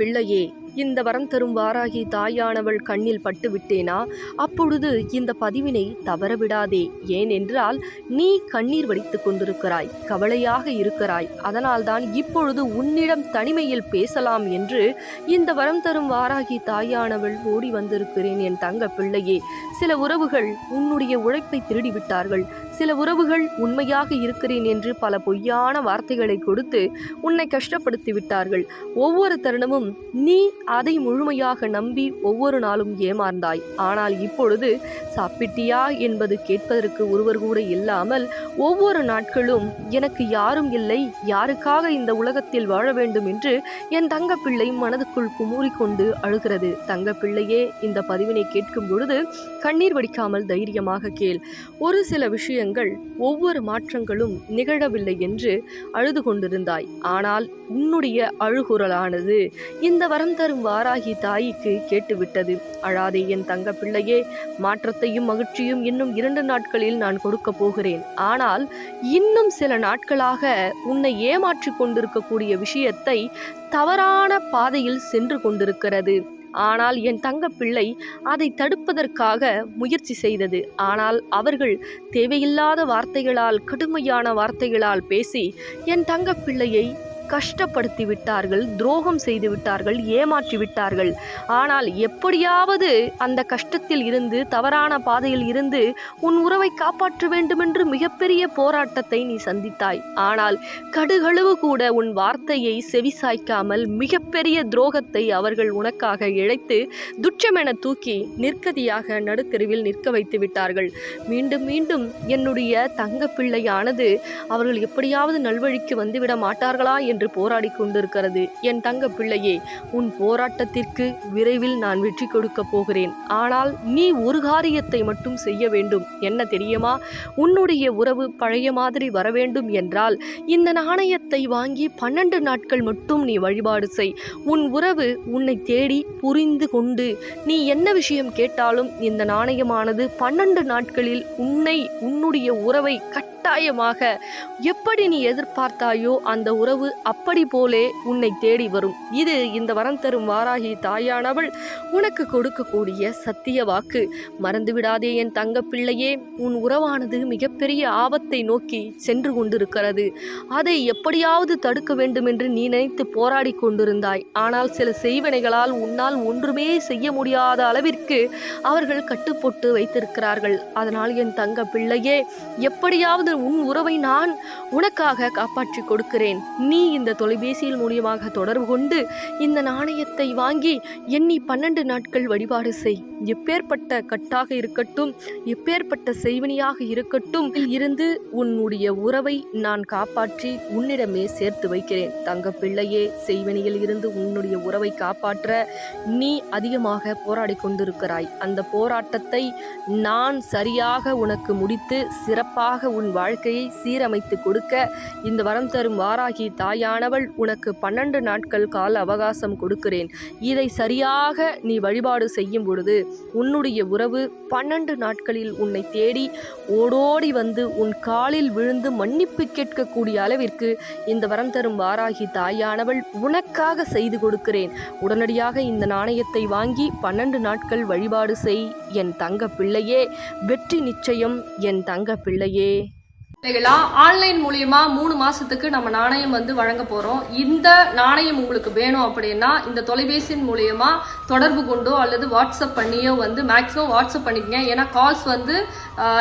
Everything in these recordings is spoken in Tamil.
பிள்ளையே, இந்த வரம் தரும் வாராகி தாயானவள் கண்ணில் பட்டு விட்டேனா? அப்பொழுது இந்த பதிவினை தவறவிடாதே. ஏனென்றால் நீ கண்ணீர் வடித்துக் கொண்டிருக்கிறாய், கவலையாக இருக்கிறாய். அதனால்தான் இப்பொழுது உன்னிடம் தனிமையில் பேசலாம் என்று இந்த வரம் தரும் வாராகி தாயானவள் ஓடி வந்திருக்கிறேன். என் தங்க பிள்ளையே, சில உறவுகள் உன்னுடைய உழைப்பை திருடிவிட்டார்கள். சில உறவுகள் உண்மையாக இருக்கிறேன் என்று பல பொய்யான வார்த்தைகளை கொடுத்து உன்னை கஷ்டப்படுத்தி விட்டார்கள். ஒவ்வொரு தருணமும் நீ அதை முழுமையாக நம்பி ஒவ்வொரு நாளும் ஏமாந்தாய். ஆனால் இப்பொழுது சாப்பிட்டியா என்பது கேட்பதற்கு ஒருவர் கூட இல்லாமல் ஒவ்வொரு நாட்களும் எனக்கு யாரும் இல்லை, யாருக்காக இந்த உலகத்தில் வாழ வேண்டும் என்று என் தங்க பிள்ளை மனதுக்குள் குமுறிக்கொண்டு அழுகிறது. தங்க பிள்ளையே, இந்த பதிவினை கேட்கும் பொழுது கண்ணீர் வடிக்காமல் தைரியமாக கேள். ஒரு சில விஷயங்கள் ஒவ்வொரு மாற்றங்களும் நிகழவில்லை என்று அழுது கொண்டிருந்தாய். ஆனால் உன்னுடைய அழுகுரலானது இந்த வரம் தரும் வாராகி தாய்க்கு கேட்டுவிட்டது. அழாதே என் தங்க பிள்ளையே, மாற்றத்தையும் மகிழ்ச்சியும் இன்னும் 2 நாட்களில் நான் கொடுக்க போகிறேன். ஆனால் இன்னும் சில நாட்களாக உன்னை ஏமாற்றி கொண்டிருக்கக்கூடிய விஷயத்தை தவறான பாதையில் சென்று கொண்டிருக்கிறது. ஆனால் என் தங்க பிள்ளை அதை தடுப்பதற்காக முயற்சி செய்தது. ஆனால் அவர்கள் தேவையில்லாத வார்த்தைகளால், கடுமையான வார்த்தைகளால் பேசி என் தங்க பிள்ளையை கஷ்டப்படுத்தி விட்டார்கள், துரோகம் செய்து விட்டார்கள், ஏமாற்றி விட்டார்கள். ஆனால் எப்படியாவது அந்த கஷ்டத்தில் இருந்து, தவறான பாதையில் இருந்து உன் உறவை காப்பாற்ற வேண்டுமென்று மிகப்பெரிய போராட்டத்தை நீ சந்தித்தாய். ஆனால் கடுகளவு கூட உன் வார்த்தையை செவிசாய்க்காமல் மிகப்பெரிய துரோகத்தை அவர்கள் உனக்காக இழைத்து துச்சமென தூக்கி நிற்கதியாக நடுத்தெருவில் நிற்க வைத்து விட்டார்கள். மீண்டும் மீண்டும் என்னுடைய தங்க பிள்ளையானது அவர்கள் எப்படியாவது நல்வழிக்கு வந்துவிட மாட்டார்களா என்று போராடி கொண்டிருக்கிறது. என் தங்க பிள்ளையே, உன் போராட்டத்திற்கு விரைவில் நான் வெற்றி கொடுக்க போகிறேன். ஆனால் நீ ஒரு காரியத்தை மட்டும் செய்ய வேண்டும். என்ன தெரியுமா? உன்னுடைய உறவு பழைய மாதிரி வர வேண்டும் என்றால் இந்த நாணயத்தை வாங்கி 12 நாட்கள் மட்டும் நீ வழிபாடு செய். உன் உறவு உன்னை தேடி புரிந்து கொண்டு நீ என்ன விஷயம் கேட்டாலும் இந்த நாணயமானது 12 நாட்களில் உன்னுடைய உறவை கட்டாயமாக எப்படி நீ எதிர்பார்த்தாயோ அந்த உறவு அப்படி போலே உன்னை தேடி வரும். இது இந்த வரம் தரும் வாராகி தாயானவள் உனக்கு கொடுக்கக்கூடிய சத்திய வாக்கு. மறந்துவிடாதே என் தங்க பிள்ளையே, உன் உறவானது மிகப்பெரிய ஆபத்தை நோக்கி சென்று கொண்டிருக்கிறது. அதை எப்படியாவது தடுக்க வேண்டும் என்று நீ நினைத்து போராடி கொண்டிருந்தாய். ஆனால் சில செய்வினைகளால் உன்னால் ஒன்றுமே செய்ய முடியாத அளவிற்கு அவர்கள் கட்டுப்போட்டு வைத்திருக்கிறார்கள். அதனால் என் தங்க பிள்ளையே, எப்படியாவது உன் உறவை நான் உனக்காக காப்பாற்றி கொடுக்கிறேன். நீ இந்த தொலைபேசியில் மூலியமாக தொடர்பு கொண்டு இந்த நாணயத்தை வாங்கி எண்ணி 12 நாட்கள் வழிபாடு செய். எப்பேற்பட்ட கட்டாக இருக்கட்டும், எப்பேற்பட்ட செய்வினையாக இருக்கட்டும், இருந்து உன்னுடைய உறவை நான் காப்பாற்றி உன்னிடமே சேர்த்து வைக்கிறேன். தங்க பிள்ளையே, செய்வினையில் இருந்து உன்னுடைய உறவை காப்பாற்ற நீ அதிகமாக போராடி கொண்டிருக்கிறாய். அந்த போராட்டத்தை நான் சரியாக உனக்கு முடித்து சிறப்பாக உன் வாழ்க்கையை சீரமைத்து கொடுக்க இந்த வரம் தரும் வாராகி தாயானவள் உனக்கு 12 நாட்கள் கால அவகாசம் கொடுக்கிறேன். இதை சரியாக நீ வழிபாடு செய்யும் பொழுது உன்னுடைய உறவு 12 நாட்களில் உன்னை தேடி ஓடோடி வந்து உன் காலில் விழுந்து மன்னிப்பு கேட்கக்கூடிய அளவிற்கு இந்த வரம் தரும் வாராகி தாயானவள் உனக்காக செய்து கொடுக்கிறேன். உடனடியாக இந்த நாணயத்தை வாங்கி 12 நாட்கள் வழிபாடு செய் என் தங்க பிள்ளையே. வெற்றி நிச்சயம் என் தங்க பிள்ளையே. ஆன்லைன் மூலியமா 3 மாசத்துக்கு நம்ம நாணயம் வழங்க போறோம். இந்த நாணயம் உங்களுக்கு வேணும் அப்படின்னா இந்த தொலைபேசியின் மூலியமா தொடர்பு கொண்டோ அல்லது வாட்ஸ்அப் பண்ணியோ மேக்ஸிமம் வாட்ஸ்அப் பண்ணிக்கங்க. ஏன்னா கால்ஸ்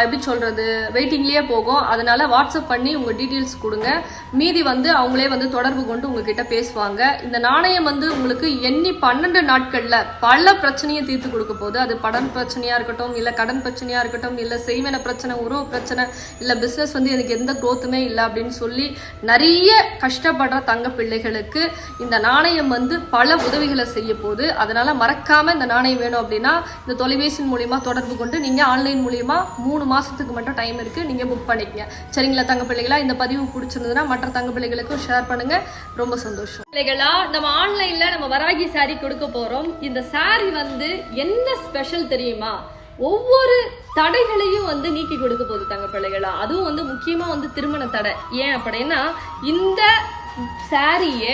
எப்படி சொல்றது, வெயிட்டிங்லயே போகும். அதனால வாட்ஸ்அப் பண்ணி உங்க டீட்டெயில்ஸ் கொடுங்க. மீதி அவங்களே தொடர்பு கொண்டு உங்ககிட்ட பேசுவாங்க. இந்த நாணயம் உங்களுக்கு எண்ணி 12 நாட்கள்ல பல பிரச்சனையை தீர்த்து கொடுக்க போகுது. அது படம் பிரச்சனையா இருக்கட்டும், இல்ல கடன் பிரச்சனையா இருக்கட்டும், இல்ல செய்வன பிரச்சனை, உறவு பிரச்சனை, இல்ல பிசினஸ் எனக்கு எந்த குரோத்துமே இல்லை அப்படின்னு சொல்லி நிறைய கஷ்டப்படுற தங்க பிள்ளைகளுக்கு இந்த நாணயம் பல உதவிகளை செய்ய போகுது. அதனால மறக்காம இந்த நாணயம் வேணும் அப்படின்னா இந்த தொலைபேசி மூலியமா தொடர்பு கொண்டு நீங்க ஆன்லைன் மூலியமா 3 மாசத்துக்கு மட்டும் டைம் இருக்கு, நீங்க புக் பண்ணிக்கங்க. சரிங்களா தங்க பிள்ளைகளா? இந்த பதிவு பிடிச்சிருந்ததுன்னா மற்ற தங்க பிள்ளைகளுக்கும் ஷேர் பண்ணுங்க. ரொம்ப சந்தோஷம். பிள்ளைகளா, நம்ம ஆன்லைன்ல நம்ம வராகி சாரி கொடுக்க போறோம். இந்த சாரி என்ன ஸ்பெஷல் தெரியுமா? ஒவ்வொரு தடைகளையும் நீக்கி கொடுக்க போகுது தங்க பிள்ளைகளா. அதுவும் முக்கியமா திருமண தடை. ஏன் அப்படின்னா இந்த சாரிய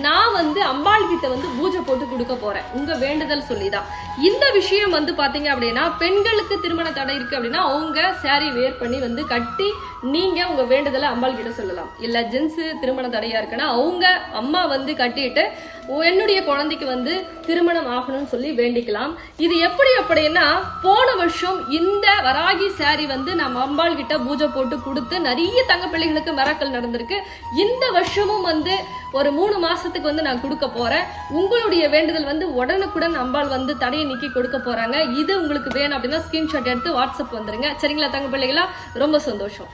நான் வந்து அம்பாள் கிட்ட வந்து பூஜை போட்டு கொடுக்க போறேன் உங்க வேண்டுதல் சொல்லிதான். இந்த விஷயம் வந்து பாத்தீங்க அப்படின்னா பெண்களுக்கு திருமண தடை இருக்கு அப்படின்னா அவங்க சாரி வேர் பண்ணி வந்து கட்டி நீங்க உங்க வேண்டுதலை அம்பாள் கிட்ட சொல்லலாம். இல்ல ஜென்ஸ் திருமண தடையா இருக்குன்னா அவங்க அம்மா வந்து கட்டிட்டு என்னுடைய குழந்தைக்கு வந்து திருமணம் ஆகணும்னு சொல்லி வேண்டிக்கலாம். இது எப்படி அப்படின்னா போன வருஷம் இந்த வராகி சாரி வந்து நம்ம அம்பாள் கிட்ட பூஜை போட்டு கொடுத்து நிறைய தங்க பிள்ளைகளுக்கு மிராக்கல் நடந்திருக்கு. இந்த வருஷமும் வந்து ஒரு 3 மாசத்துக்கு வந்து நான் கொடுக்க போறேன். உங்களுடைய வேண்டுதல் வந்து உடனுக்குடன் அம்பாள் வந்து தடையை நீக்கி கொடுக்க போறாங்க. இது உங்களுக்கு வேணும் அப்படின்னா ஸ்கிரீன்ஷாட் எடுத்து வாட்ஸ்அப் வந்துருங்க. சரிங்களா தங்க பிள்ளைகளா? ரொம்ப சந்தோஷம்.